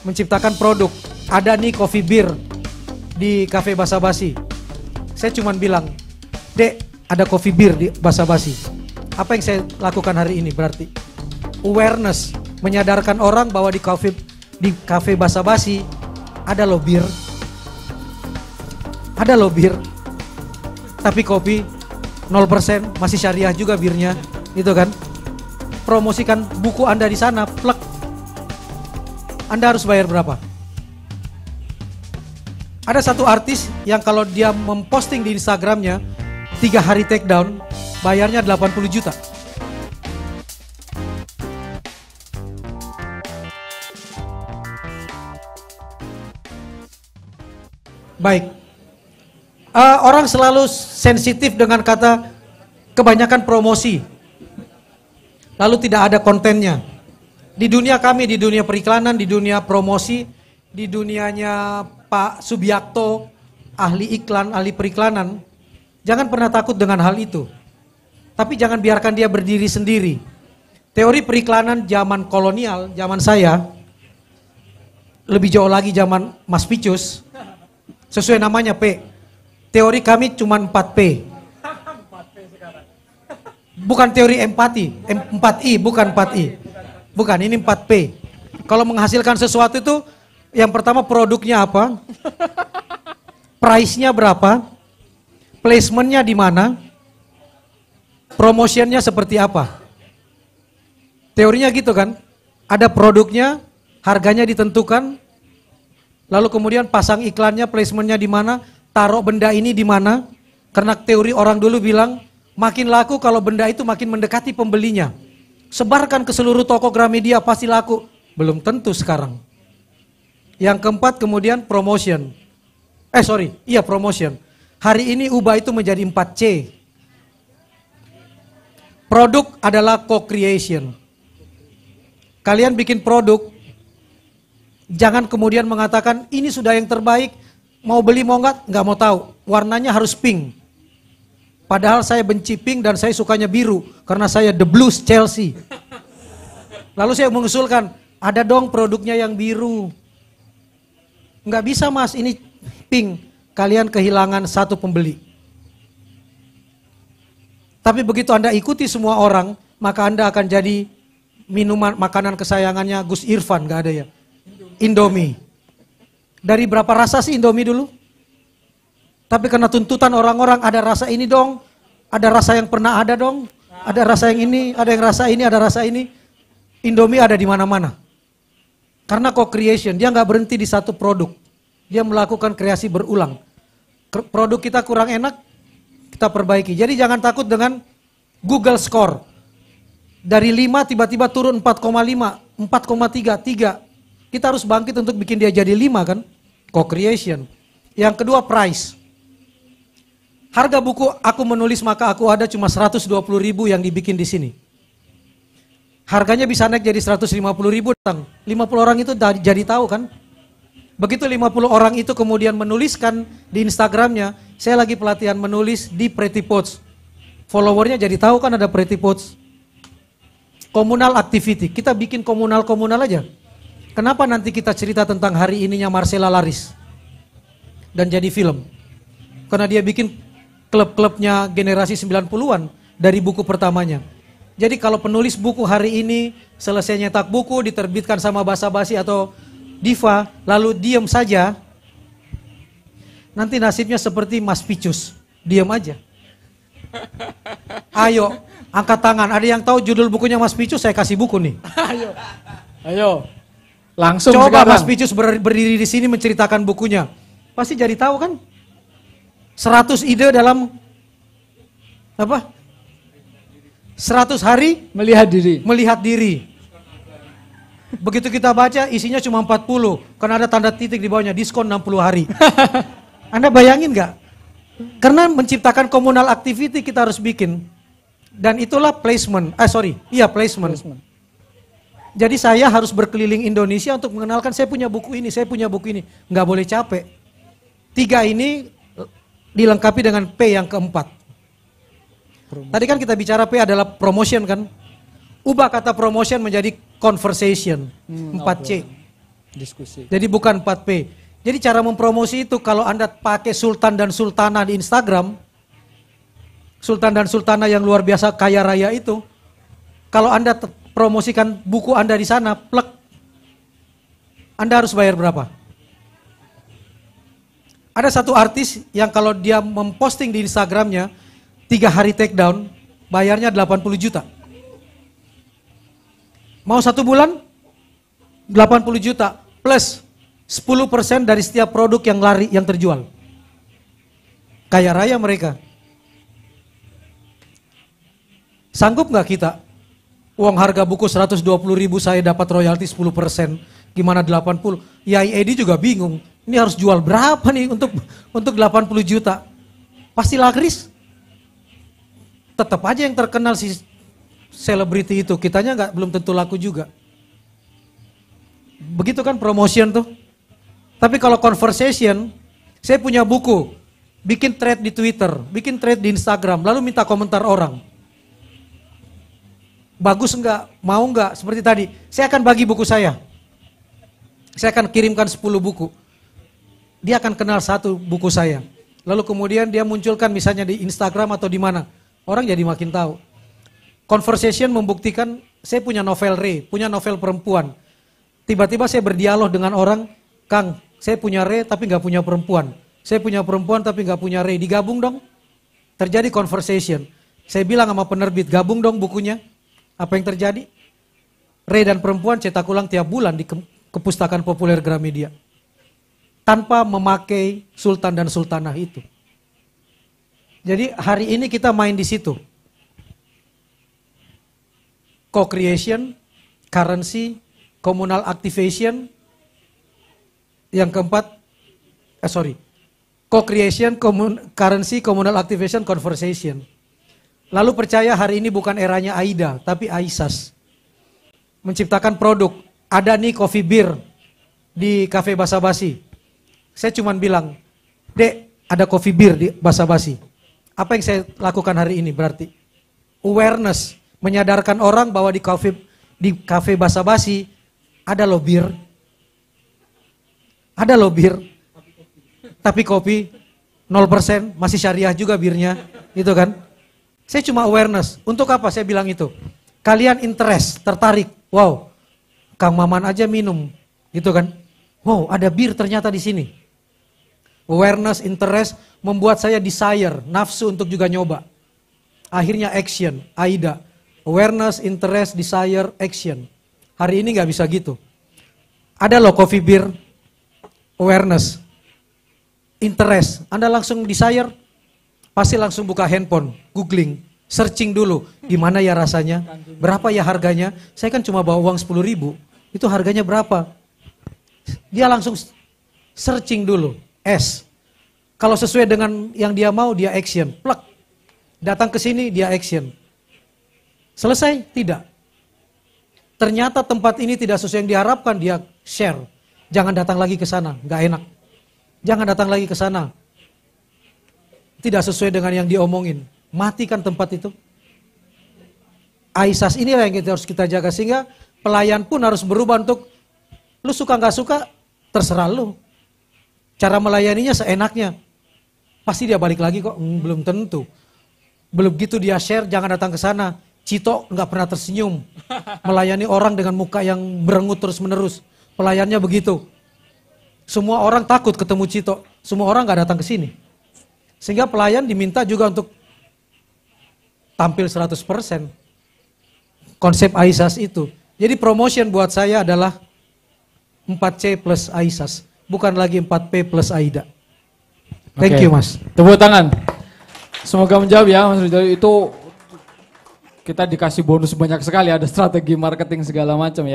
menciptakan produk. Ada nih coffee beer di Cafe Basa Basi. Saya cuman bilang, Dek, ada coffee beer di Basa Basi. Apa yang saya lakukan hari ini berarti? Awareness, menyadarkan orang bahwa di Cafe Basa Basi ada loh bir. Ada loh bir. Tapi kopi 0%, masih syariah juga birnya, gitu kan? Promosikan buku Anda di sana, plek. Anda harus bayar berapa? Ada satu artis yang kalau dia memposting di Instagramnya 3 hari take down, bayarnya 80 juta. Baik, orang selalu sensitif dengan kata kebanyakan promosi, lalu tidak ada kontennya. Di dunia kami, di dunia periklanan, di dunia promosi, di dunianya Pak Subiakto, ahli iklan, ahli periklanan, jangan pernah takut dengan hal itu. Tapi jangan biarkan dia berdiri sendiri. Teori periklanan zaman kolonial, zaman saya, lebih jauh lagi zaman Mas Picus, sesuai namanya P. Teori kami cuma 4P. Bukan teori empati, 4I, bukan 4I. Bukan, ini 4P. Kalau menghasilkan sesuatu itu, yang pertama produknya apa, price-nya berapa, placement-nya di mana, promotion-nya seperti apa. Teorinya gitu kan, ada produknya, harganya ditentukan, lalu kemudian pasang iklannya, placement-nya di mana, taruh benda ini di mana, karena teori orang dulu bilang, makin laku kalau benda itu makin mendekati pembelinya. Sebarkan ke seluruh toko Gramedia pasti laku. Belum tentu sekarang. Yang keempat kemudian promotion. Promotion. Hari ini ubah itu menjadi 4C. Produk adalah co-creation. Kalian bikin produk, jangan kemudian mengatakan ini sudah yang terbaik, mau beli mau nggak mau tahu. Warnanya harus pink. Padahal saya benci pink dan saya sukanya biru karena saya The Blues Chelsea. Lalu saya mengusulkan, ada dong produknya yang biru. Nggak bisa mas, ini pink. Kalian kehilangan satu pembeli. Tapi begitu Anda ikuti semua orang, maka Anda akan jadi minuman makanan kesayangannya Gus Irfan, nggak ada ya? Indomie. Dari berapa rasa sih Indomie dulu? Tapi karena tuntutan orang-orang ada rasa ini dong, ada rasa yang pernah ada dong, ada rasa yang ini, ada yang rasa ini, ada rasa ini. Indomie ada di mana-mana. Karena co-creation, dia nggak berhenti di satu produk. Dia melakukan kreasi berulang. Produk kita kurang enak, kita perbaiki. Jadi jangan takut dengan Google Score. Dari 5 tiba-tiba turun 4,5, 4,3, 3. Kita harus bangkit untuk bikin dia jadi 5 kan? Co-creation. Yang kedua price. Harga buku Aku Menulis Maka Aku Ada cuma 120.000 yang dibikin di sini. Harganya bisa naik jadi 150.000 datang. 50 orang itu jadi tahu kan? Begitu 50 orang itu kemudian menuliskan di Instagramnya, saya lagi pelatihan menulis di Pretty Pots. Followernya jadi tahu kan ada Pretty Pots. Communal activity, kita bikin komunal aja. Kenapa nanti kita cerita tentang hari ininya Marcella Laris? Dan jadi film. Karena dia bikin klub-klubnya generasi 90-an dari buku pertamanya. Jadi kalau penulis buku hari ini selesai nyetak buku diterbitkan sama Basa Basi atau Diva lalu diam saja, nanti nasibnya seperti Mas Picus, diam aja. Ayo angkat tangan, ada yang tahu judul bukunya Mas Picus, saya kasih buku nih. Ayo langsung coba sekarang. Mas Picus berdiri di sini menceritakan bukunya, pasti jadi tahu kan? 100 ide dalam apa? 100 hari melihat diri. Begitu kita baca isinya cuma 40 karena ada tanda titik di bawahnya diskon 60 hari. Anda bayangin nggak? Karena menciptakan communal activity kita harus bikin. Dan itulah placement. Placement. Jadi saya harus berkeliling Indonesia untuk mengenalkan saya punya buku ini, saya punya buku ini. Nggak boleh capek. 3 ini dilengkapi dengan P yang keempat. Tadi kan kita bicara P adalah promotion kan. Ubah kata promotion menjadi conversation, 4C. Diskusi. Jadi bukan 4P. Jadi cara mempromosi itu kalau Anda pakai Sultan dan Sultana di Instagram, Sultan dan Sultana yang luar biasa kaya raya itu, kalau Anda promosikan buku Anda di sana, plek, Anda harus bayar berapa? Ada satu artis yang kalau dia memposting di Instagramnya 3 hari take down, bayarnya 80 juta. Mau 1 bulan? 80 juta plus 10% dari setiap produk yang yang terjual. Kaya raya mereka. Sanggup nggak kita? Uang harga buku 120.000 saya dapat royalti 10%. Gimana 80? Ya Edi juga bingung. Ini harus jual berapa nih untuk 80 juta? Pasti laris. Tetap aja yang terkenal si selebriti itu. Kitanya belum tentu laku juga. Begitu kan promotion tuh. Tapi kalau conversation, saya punya buku. Bikin thread di Twitter, bikin thread di Instagram, lalu minta komentar orang. Bagus enggak? Mau enggak? Seperti tadi, saya akan bagi buku saya. Saya akan kirimkan 10 buku. Dia akan kenal 1 buku saya. Lalu kemudian dia munculkan misalnya di Instagram atau di mana. Orang jadi makin tahu. Conversation membuktikan saya punya novel punya novel perempuan. Tiba-tiba saya berdialog dengan orang, Kang, saya punya tapi nggak punya perempuan. Saya punya perempuan tapi nggak punya digabung dong. Terjadi conversation. Saya bilang sama penerbit, gabung dong bukunya. Apa yang terjadi? Dan perempuan cetak ulang tiap bulan di Kepustakaan Populer Gramedia. Tanpa memakai Sultan dan Sultanah itu. Jadi hari ini kita main di situ. Co-creation, currency, communal activation. Yang keempat, co-creation, currency, communal activation, conversation. Lalu percaya hari ini bukan eranya Aida, tapi Aisas. Menciptakan produk. Ada nih coffee beer di Cafe Basa Basi. Saya cuma bilang, Dek, ada coffee beer di Basa Basi. Apa yang saya lakukan hari ini berarti? Awareness, menyadarkan orang bahwa di Cafe Basa Basi ada loh bir. Ada loh bir. Tapi kopi 0%, masih syariah juga birnya, gitu kan? Saya cuma awareness. Untuk apa saya bilang itu? Kalian interest, tertarik. Wow, Kang Maman aja minum, gitu kan? Wow, ada bir ternyata di sini. Awareness, interest membuat saya desire, nafsu untuk juga nyoba. Akhirnya action, AIDA. Awareness, interest, desire, action. Hari ini nggak bisa gitu. Ada loh coffee beer, awareness, interest. Anda langsung desire, pasti langsung buka handphone, googling, searching dulu, gimana ya rasanya, berapa ya harganya. Saya kan cuma bawa uang 10.000, itu harganya berapa? Dia langsung searching dulu, kalau sesuai dengan yang dia mau, dia action, plug. Datang ke sini, dia action. Selesai? Tidak. Ternyata tempat ini tidak sesuai yang diharapkan, dia share. Jangan datang lagi ke sana, nggak enak. Jangan datang lagi ke sana. Tidak sesuai dengan yang diomongin. Matikan tempat itu. Aisas inilah yang harus kita jaga. Sehingga pelayan pun harus berubah untuk, lu suka gak suka, terserah lu. Cara melayaninya seenaknya. Pasti dia balik lagi kok, belum tentu. Belum gitu dia share, jangan datang ke sana. Cito gak pernah tersenyum. Melayani orang dengan muka yang berengut terus menerus. Pelayannya begitu. Semua orang takut ketemu Cito. Semua orang gak datang ke sini. Sehingga pelayan diminta juga untuk tampil 100%. Konsep Aisas itu. Jadi promotion buat saya adalah 4C plus Aisas. Bukan lagi 4P plus Aida. Thank you Mas. Tepuk tangan. Semoga menjawab ya Mas Ridho. Itu kita dikasih bonus banyak sekali. Ada strategi marketing segala macam ya.